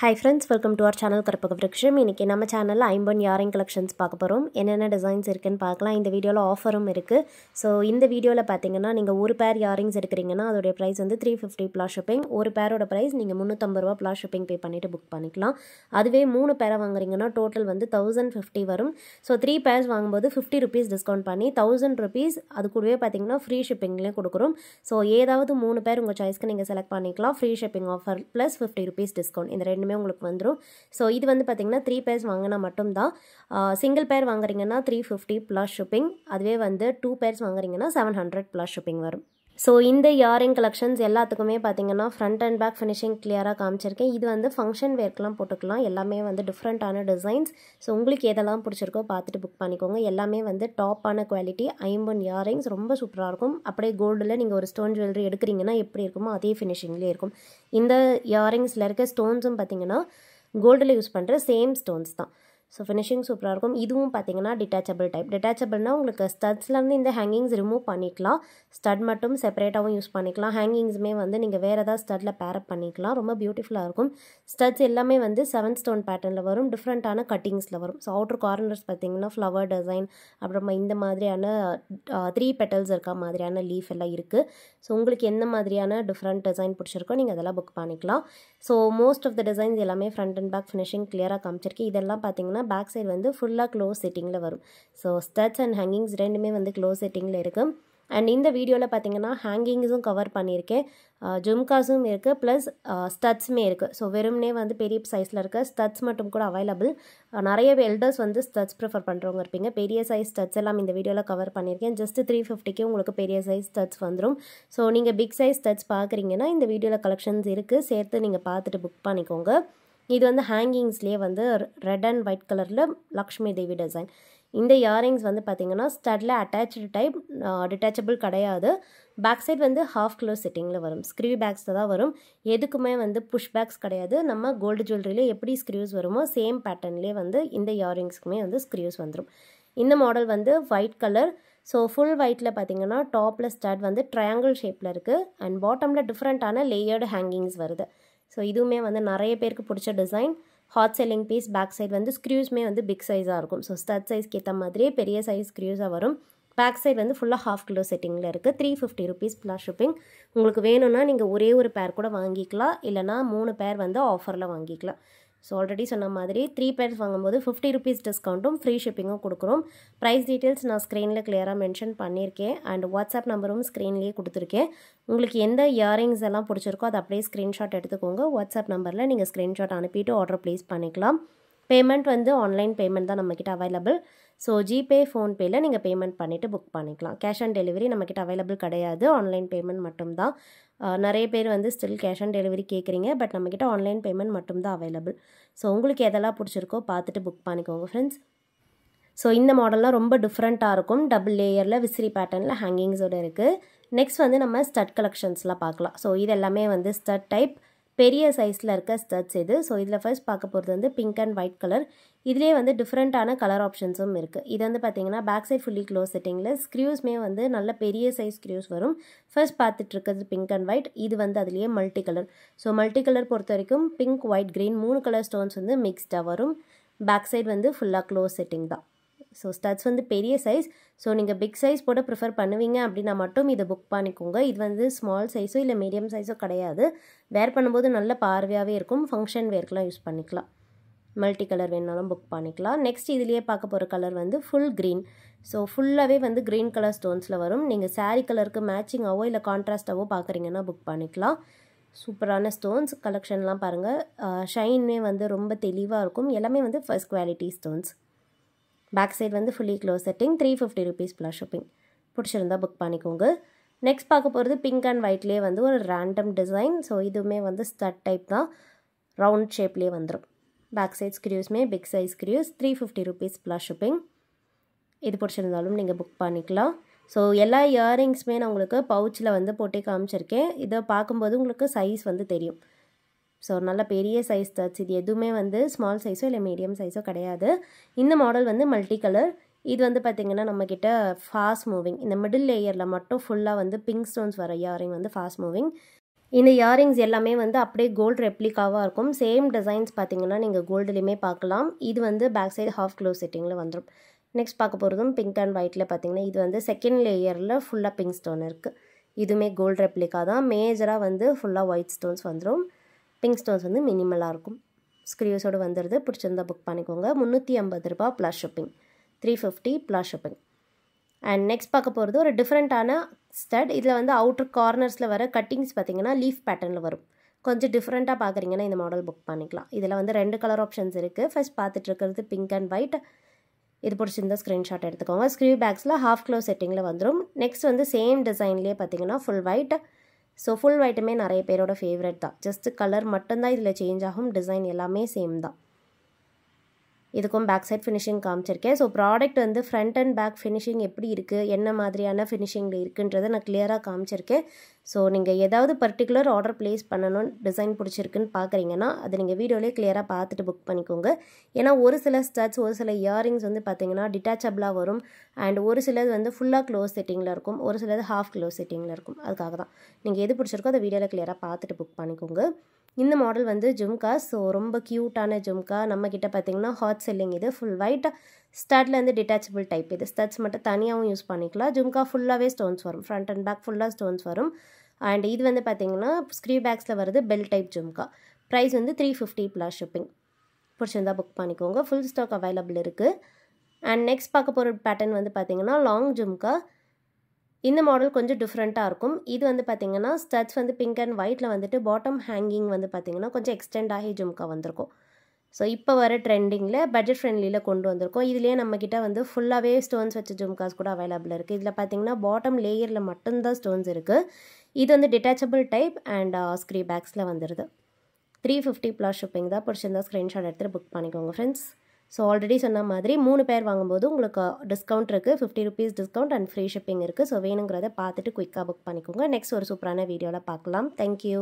Hi friends, welcome to our channel Karapaka Vriksham. இன்னைக்கு நம்ம சேனல்ல 50 இயரிங் கலெக்ஷன்ஸ் பார்க்க போறோம். என்னென்ன டிசைன்ஸ் இருக்குன்னு பார்க்கலாம். இந்த வீடியோல ஆஃபரும் இருக்கு. சோ இந்த வீடியோல பாத்தீங்கன்னா நீங்க ஒரு பேர் இயரிங்ஸ் எடுக்கறீங்கன்னா அதோட பிரைஸ் வந்து 350 plus shipping. ஒரு பேரோட பிரைஸ் நீங்க 350 ரூபாய் plus shipping பே பண்ணிட்டு புக் பண்ணிக்கலாம். அதுவே மூணு பேரா வாங்குறீங்கன்னா டோட்டல் வந்து 1050 வரும். சோ 3 pairs வாங்கும்போது 50 rupees டிஸ்கவுண்ட் பண்ணி 1000 rupees அது கூடவே பாத்தீங்கன்னா ஃப்ரீ ஷிப்பிங்லயே கொடுக்குறோம். சோ ஏதாவது மூணு பேர் உங்க சாய்ஸ்க்கு நீங்க செலக்ட் பண்ணிக்கலாம். Free shipping offer plus 50 rupees discount. இந்த ரெண்டுமே உங்களுக்கு வந்துரும். சோ இது வந்து பாத்தீங்கன்னா 3 pairs வாங்குனா மட்டும் தான். சிங்கிள் பேர் வாங்குறீங்கன்னா 350 plus shipping. அதுவே வந்து 2 pairs வாங்குறீங்கன்னா 700 plus shipping வரும். சோ இந்த இயரிங் கலெக்ஷன்ஸ் எல்லாத்துக்குமே பாத்தீங்கன்னா ஃப்ரண்ட் அண்ட் பேக் ஃபினிஷிங் கிளியரா காமிச்சிருக்கேன். இது வந்து ஃபங்க்ஷன் வேர்க்கெல்லாம் போட்டுக்கலாம். எல்லாமே வந்து டிஃப்ரெண்டான டிசைன்ஸ். சோ உங்களுக்கு எதெல்லாம் பிடிச்சிருக்கோ பார்த்துட்டு புக் பண்ணிக்கோங்க. எல்லாமே வந்து டாப்பான குவாலிட்டி. 50 இயரிங்ஸ் ரொம்ப சூப்பரா இருக்கும். அப்படியே கோல்டுல நீங்க ஒரு ஸ்டோன் ஜுவல்லரி எடுக்கிறீங்கன்னா எப்படி இருக்குமோ அதே ஃபினிஷிங்லயே இருக்கும். இந்த இயரிங்ஸ்ல இருக்க ஸ்டோன்ஸும் பாத்தீங்கன்னா கோல்டில் யூஸ் பண்ணுற சேம் ஸ்டோன்ஸ் தான். ஸோ ஃபினிஷிங் சூப்பராக இருக்கும். இதுவும் பார்த்தீங்கன்னா டிட்டாச்சபிள் டைப். டிட்டாச்சபிள்னால் உங்களுக்கு ஸ்டட்ஸ்லேருந்து இந்த ஹேங்கிங்ஸ் ரிமூவ் பண்ணிக்கலாம். ஸ்டட் மட்டும் செப்பரேட்டாகவும் யூஸ் பண்ணிக்கலாம். ஹேங்கிங்ஸுமே வந்து நீங்கள் வேறு ஏதாவது ஸ்டட்டில் பேரப் பண்ணிக்கலாம். ரொம்ப பியூட்டிஃபுல்லாக இருக்கும். ஸ்டட்ஸ் எல்லாமே வந்து 7 ஸ்டோன் பேட்டர்னில் வரும். டிஃப்ரெண்ட்டான கட்டிங்ஸில் வரும். ஸோ அவுட்டர் கார்னர்ஸ் பார்த்தீங்கன்னா ஃப்ளவர் டிசைன், அப்புறமா இந்த மாதிரியான 3 petals இருக்க மாதிரியான லீஃப் எல்லாம் இருக்குது. ஸோ உங்களுக்கு எந்த மாதிரியான டிஃப்ரெண்ட் டிசைன் பிடிச்சிருக்கோ நீங்கள் அதெல்லாம் புக் பண்ணிக்கலாம். So most of the designs எல்லாமே ஃப்ரண்ட் அண்ட் பேக் ஃபினிஷிங் கிளியராக காமிச்சிருக்கு. இதெல்லாம் பார்த்தீங்கன்னா பேக் சைடு வந்து ஃபுல்லாக க்ளோஸ் செட்டிங்கில் வரும். ஸோ ஸ்டட்ஸ் அண்ட் ஹேங்கிங்ஸ் ரெண்டுமே வந்து க்ளோஸ் செட்டிங்கில் இருக்குது. அண்ட் இந்த வீடியோவில் பார்த்தீங்கன்னா ஹேங்கிங்ஸும் கவர் பண்ணியிருக்கேன். ஜும்காஸும் இருக்குது, ப்ளஸ் ஸ்டட்ஸுமே இருக்குது. ஸோ வெறும்னே வந்து பெரிய சைஸில் இருக்க ஸ்டட்ஸ் மட்டும் கூட அவைலபிள். நிறைய எல்டர்ஸ் வந்து ஸ்டட்ஸ் ப்ரிஃபர் பண்ணுறவங்க இருப்பீங்க. பெரிய சைஸ் ஸ்டட்ஸ் எல்லாம் இந்த வீடியோவில் கவர் பண்ணியிருக்கேன். ஜஸ்ட் 350க்கு உங்களுக்கு பெரிய சைஸ் ஸ்டட்ஸ் வந்துடும். ஸோ நீங்கள் பிக் சைஸ் ஸ்டட்ஸ் பார்க்குறீங்கன்னா இந்த வீடியோவில் கலெக்ஷன்ஸ் இருக்குது. சேர்த்து நீங்கள் பார்த்துட்டு புக் பண்ணிக்கோங்க. இது வந்து ஹேங்கிங்ஸ்லேயே வந்து ரெட் அண்ட் ஒயிட் கலரில் லக்ஷ்மி தேவி டிசைன். இந்த இயரிங்ஸ் வந்து பார்த்தீங்கன்னா ஸ்டட்டில் அட்டாச்சு டைப், டிட்டாச்சபிள் கிடையாது. பேக் சைட் வந்து ஹாஃப் க்ளோஸ் செட்டிங்கில் வரும். ஸ்க்ரீவ் பேக்ஸில் தான் வரும். எதுக்குமே வந்து புஷ் பேக்ஸ் கிடையாது. நம்ம கோல்டு ஜுவல்லரியில் எப்படி ஸ்க்ரீவ்ஸ் வருமோ சேம் பேட்டர்ன்லேயே வந்து இந்த இயரிங்ஸ்க்குமே வந்து ஸ்க்ரீவ்ஸ் வந்துடும். இந்த மாடல் வந்து ஒயிட் கலர். ஸோ ஃபுல் ஒயிட்டில் பார்த்தீங்கன்னா டாப்பில் ஸ்டட் வந்து ட்ரையாங்கிள் ஷேப்பில் இருக்குது. அண்ட் பாட்டமில் டிஃப்ரெண்ட்டான லேயர்டு ஹேங்கிங்ஸ் வருது. ஸோ இதுவுமே வந்து நிறைய பேருக்கு பிடிச்ச design. Hot selling piece. Back side வந்து ஸ்க்ரூஸ்மே வந்து பிக் சைஸாக இருக்கும். ஸோ ஸ்டட் சைஸ்க்கு ஏற்ற மாதிரியே பெரிய சைஸ் ஸ்க்ரூஸாக வரும். பேக் சைடு வந்து ஃபுல்லாக ஹாஃப் கிலோ செட்டிங்கில் இருக்குது. 350 rupees plus shipping. உங்களுக்கு வேணும்னா நீங்கள் ஒரே ஒரு பேர் கூட வாங்கிக்கலாம். இல்லைனா 3 பேர் வந்து ஆஃபரில் வாங்கிக்கலாம். ஸோ ஆல்ரெடி சொன்ன மாதிரி 3 pairs வாங்கும்போது 50 rupees டிஸ்கவுண்ட்டும் ஃப்ரீ ஷிப்பிங்கும் கொடுக்குறோம். ப்ரைஸ் டீட்டெயில்ஸ் நான் ஸ்க்ரீனில் கிளியராக மென்ஷன் பண்ணியிருக்கேன். அண்ட் வாட்ஸ்அப் நம்பரும் ஸ்க்ரீன்லேயே கொடுத்துருக்கேன். உங்களுக்கு எந்த இயரிங்ஸ் எல்லாம் பிடிச்சிருக்கோ அதை அப்படியே ஸ்க்ரீன்ஷாட் எடுத்துக்கோங்க. வாட்ஸ்அப் நம்பரில் நீங்கள் ஸ்க்ரீன்ஷாட் அனுப்பிட்டு ஆர்டர் ப்ளேஸ் பண்ணிக்கலாம். பேமெண்ட் வந்து ஆன்லைன் பேமெண்ட் தான் நம்மக்கிட்ட அவைலபிள். ஸோ ஜிபே, ஃபோன்பேயில் நீங்கள் பேமெண்ட் பண்ணிவிட்டு புக் பண்ணிக்கலாம். கேஷ் ஆன் டெலிவரி நம்மக்கிட்ட அவைலபிள் கிடையாது. ஆன்லைன் பேமெண்ட் மட்டும்தான். நிறைய பேர் வந்து ஸ்டில் கேஷ் ஆன் டெலிவரி கேட்குறீங்க. பட் நம்மக்கிட்ட ஆன்லைன் பேமெண்ட் மட்டும்தான் அவைலபிள். ஸோ உங்களுக்கு எதெல்லாம் பிடிச்சிருக்கோ பார்த்துட்டு புக் பண்ணிக்கோங்க ஃப்ரெண்ட்ஸ். ஸோ இந்த மாடல்லாம் ரொம்ப டிஃப்ரெண்ட்டாக இருக்கும். டபுள் லேயரில் விசிறி பேட்டர்னில் ஹேங்கிங்ஸோடு இருக்குது. நெக்ஸ்ட் வந்து நம்ம ஸ்டட் கலெக்ஷன்ஸ்லாம் பார்க்கலாம். ஸோ இது எல்லாமே வந்து ஸ்டட் டைப், பெரிய சைஸில் இருக்க ஸ்டட்ஸ் இது. ஸோ இதில் ஃபர்ஸ்ட் பார்க்க போகிறது வந்து பிங்க் அண்ட் ஒயிட் கலர். இதுலேயே வந்து டிஃப்ரெண்ட்டான கலர் ஆப்ஷன்ஸும் இருக்குது. இது வந்து பார்த்தீங்கன்னா பேக் சைட் ஃபுல்லி க்ளோஸ் செட்டிங்கில் ஸ்க்ரூஸ்மே வந்து நல்ல பெரிய சைஸ் ஸ்க்ரூஸ் வரும். ஃபர்ஸ்ட் பார்த்துட்டு இருக்கிறது பிங்க் அண்ட் ஒயிட். இது வந்து அதுலேயே multi colour. So multi colour பொறுத்த வரைக்கும் pink, white, green 3 colour stones வந்து மிக்ஸ்டாக வரும். பேக் சைட் வந்து ஃபுல்லாக க்ளோஸ் செட்டிங் தான். ஸோ ஸ்டட்ஸ் வந்து பெரிய சைஸ். ஸோ நீங்கள் பிக் சைஸ் போட ப்ரிஃபர் பண்ணுவீங்க அப்படின்னா மட்டும் இதை புக் பண்ணிக்கோங்க. இது வந்து ஸ்மால் சைஸோ இல்லை மீடியம் சைஸோ கிடையாது. வேர் பண்ணும்போது நல்ல பார்வையாகவே இருக்கும். ஃபங்க்ஷன் வேர்க்கெலாம் யூஸ் பண்ணிக்கலாம். மல்டி கலர் வேணாலும் புக் பண்ணிக்கலாம். நெக்ஸ்ட் இதுலேயே பார்க்க போகிற கலர் வந்து ஃபுல் க்ரீன். ஸோ ஃபுல்லாகவே வந்து க்ரீன் கலர் ஸ்டோன்ஸில் வரும். நீங்கள் சாரீ கலருக்கு மேட்சிங்காவோ இல்லை கான்ட்ராஸ்டாவோ பார்க்குறீங்கன்னா புக் பண்ணிக்கலாம். சூப்பரான ஸ்டோன்ஸ் கலெக்ஷன்லாம் பாருங்கள். ஷைன்மே வந்து ரொம்ப தெளிவாக இருக்கும். எல்லாமே வந்து first quality stones. Back side வந்து fully close setting. 350 rupees plus shipping. பிடிச்சிருந்தா புக் பண்ணிக்கோங்க. நெக்ஸ்ட் பார்க்க போகிறது பிங்க் அண்ட் ஒயிட்லேயே வந்து ஒரு ரேண்டம் டிசைன். ஸோ இதுவுமே வந்து ஸ்டட் டைப் தான். ரவுண்ட் ஷேப்லேயே வந்துடும். பேக் சைட் ஸ்க்ரூஸ்மே big size screws. 350 rupees plus shipping. இது பிடிச்சிருந்தாலும் நீங்கள் புக் பண்ணிக்கலாம். ஸோ எல்லா இயரிங்ஸுமே நான் உங்களுக்கு பவுச்சில் வந்து போட்டே காமிச்சிருக்கேன். இதை பார்க்கும்போது உங்களுக்கு சைஸ் வந்து தெரியும். ஸோ நல்ல பெரிய சைஸ் ஸ்டட்ஸ். இது எதுவுமே வந்து ஸ்மால் சைஸோ இல்லை மீடியம் சைஸோ கிடையாது. இந்த மாடல் வந்து மல்டி கலர். இது வந்து பார்த்திங்கன்னா நம்மக்கிட்ட ஃபாஸ்ட் மூவிங். இந்த மிடில் லேயரில் மட்டும் ஃபுல்லாக வந்து பிங்க் ஸ்டோன்ஸ் வர இயரிங் வந்து ஃபாஸ்ட் மூவிங். இந்த இயரிங்ஸ் எல்லாமே வந்து அப்படியே கோல்டு ரெப்ளிகாவாக இருக்கும். சேம் டிசைன்ஸ் பார்த்தீங்கன்னா நீங்கள் கோல்டுலேயுமே பார்க்கலாம். இது வந்து பேக் சைடு ஹாஃப் க்ளோஸ் செட்டிங்கில் வந்துடும். நெக்ஸ்ட் பார்க்க போகிறதும் பிங்க் அண்ட் ஒயிட்டில் பார்த்தீங்கன்னா இது வந்து செகண்ட் லேயரில் ஃபுல்லாக பிங்க் ஸ்டோன் இருக்குது. இதுவுமே கோல்டு ரெப்ளிகா தான். மேஜராக வந்து ஃபுல்லாக ஒயிட் ஸ்டோன்ஸ் வந்துடும். பிங்க் ஸ்டோன்ஸ் வந்து மினிமலாக இருக்கும். ஸ்க்ரீவ்ஸோடு வந்துடுது. பிடிச்சிருந்தா புக் பண்ணிக்கோங்க. 350 ரூபா plus shipping, 350 plus shipping. And next பார்க்க போகிறது ஒரு டிஃப்ரெண்ட்டான ஸ்டட். இதில் வந்து அவுட்டர் கார்னர்ஸில் வர கட்டிங்ஸ் பார்த்தீங்கன்னா லீஃப் பேட்டர்னில் வரும். கொஞ்சம் டிஃப்ரெண்ட்டாக பார்க்குறீங்கன்னா இந்த மாடல் புக் பண்ணிக்கலாம். இதில் வந்து 2 கலர் ஆப்ஷன்ஸ் இருக்குது. ஃபர்ஸ்ட் பார்த்துட்டு இருக்கிறது பிங்க் அண்ட் ஒயிட். இது பிடிச்சிருந்தா ஸ்க்ரீன்ஷாட் எடுத்துக்கோங்க. ஸ்க்ரீவ் பேக்ஸில் ஹாஃப் க்ளோஸ் செட்டிங்கில் வந்துடும். நெக்ஸ்ட் வந்து சேம் டிசைன்லேயே பார்த்தீங்கன்னா ஃபுல் ஒயிட். ஸோ ஃபுல் ஒயிட்டுமே நிறைய பேரோட ஃபேவரட் தான். ஜஸ்ட்டு கலர் மட்டும்தான் இதில் சேஞ்ச் ஆகும். டிசைன் எல்லாமே சேம் தான். இதுக்கும் பேக் சைட் ஃபினிஷிங் காமிச்சிருக்கேன். ஸோ ப்ராடக்ட் வந்து ஃப்ரண்ட் அண்ட் பேக் ஃபினிஷிங் எப்படி இருக்குது, என்ன மாதிரியான ஃபினிஷிங்கில் இருக்குன்றதை நான் கிளியராக காமிச்சிருக்கேன். ஸோ நீங்கள் ஏதாவது பர்டிகுலர் ஆர்டர் ப்ளேஸ் பண்ணணும், டிசைன் பிடிச்சிருக்குன்னு பார்க்குறீங்கன்னா அது நீங்கள் வீடியோலேயே கிளியராக பார்த்துட்டு புக் பண்ணிக்கோங்க. ஏன்னா ஒரு சில ஸ்டட்ஸ், ஒரு சில இயரிங்ஸ் வந்து பார்த்தீங்கன்னா டிட்டாச்சபிளாக வரும். அண்ட் ஒரு சிலது வந்து ஃபுல்லாக க்ளோஸ் செட்டிங்கில் இருக்கும், ஒரு சிலது ஹாஃப் க்ளோஸ் செட்டிங்கில் இருக்கும். அதுக்காக தான் நீங்கள் எது பிடிச்சிருக்கோ அதை வீடியோவில் கிளியராக பார்த்துட்டு புக் பண்ணிக்கோங்க. இந்த மாடல் வந்து ஜும்கா. ஸோ ரொம்ப க்யூட்டான ஜும்கா. நம்மக்கிட்ட பார்த்தீங்கன்னா ஹாட் செல்லிங். இது ஃபுல் ஒயிட் ஸ்டட்ல வந்து டிட்டாச்சபிள் டைப். இது ஸ்டட்ஸ் மட்டும் தனியாகவும் யூஸ் பண்ணிக்கலாம். ஜும்கா ஃபுல்லாகவே ஸ்டோன்ஸ் வரும். ஃப்ரண்ட் அண்ட் பேக் ஃபுல்லாக ஸ்டோன்ஸ் வரும். அண்ட் இது வந்து பார்த்தீங்கன்னா ஸ்க்ரீவ் பேக்ஸில் வருது பெல் டைப் ஜும்கா. ப்ரைஸ் வந்து 350 ப்ளஸ் ஷிப்பிங். பிடிச்சிருந்தா புக் பண்ணிக்கோங்க. ஃபுல் ஸ்டாக் அவைலபிள் இருக்குது. அண்ட் நெக்ஸ்ட் பார்க்க போகிற பேட்டர்ன் வந்து பார்த்தீங்கன்னா லாங் ஜும்கா. இந்த மாடல் கொஞ்சம் டிஃப்ரெண்ட்டாக இருக்கும். இது வந்து பார்த்தீங்கன்னா ஸ்டட்ஸ் வந்து பிங்க் அண்ட் ஒயிட்டில் வந்துட்டு பாட்டம் ஹேங்கிங் வந்து பார்த்தீங்கன்னா கொஞ்சம் எக்ஸ்டெண்ட் ஆகி ஜும்கா வந்திருக்கும். ஸோ இப்போ வர ட்ரெண்டிங்கில் பட்ஜெட் ஃப்ரெண்ட்லியில் கொண்டு வந்திருக்கோம். இதுலேயே நம்மக்கிட்ட வந்து ஃபுல்லாகவே ஸ்டோன்ஸ் வச்ச ஜும்காஸ் கூட அவைலபிள் இருக்குது. இதில் பார்த்தீங்கன்னா பாட்டம் லேயரில் மட்டும்தான் ஸ்டோன்ஸ் இருக்குது. இது வந்து டிட்டாச்சபிள் டைப் அண்ட் ஸ்க்ரீவ் பேக்ஸில் வந்துடுது. 350 ப்ளஸ் ஷிப்பிங் தான். பிடிச்சிருந்தா ஸ்க்ரீன்ஷாட் எடுத்துகிட்டு புக் பண்ணிக்கோங்க ஃப்ரெண்ட்ஸ். ஸோ ஆல்ரெடி சொன்ன மாதிரி 3 பேர் வாங்கும்போது உங்களுக்கு டிஸ்கவுண்ட் இருக்குது. 50 rupees discount and free shipping இருக்குது. ஸோ வேணுங்கிறத பார்த்துட்டு குயிக்காக புக் பண்ணிக்கோங்க. நெக்ஸ்ட் ஒரு சூப்பரான வீடியோவில் பார்க்கலாம். தேங்க்யூ.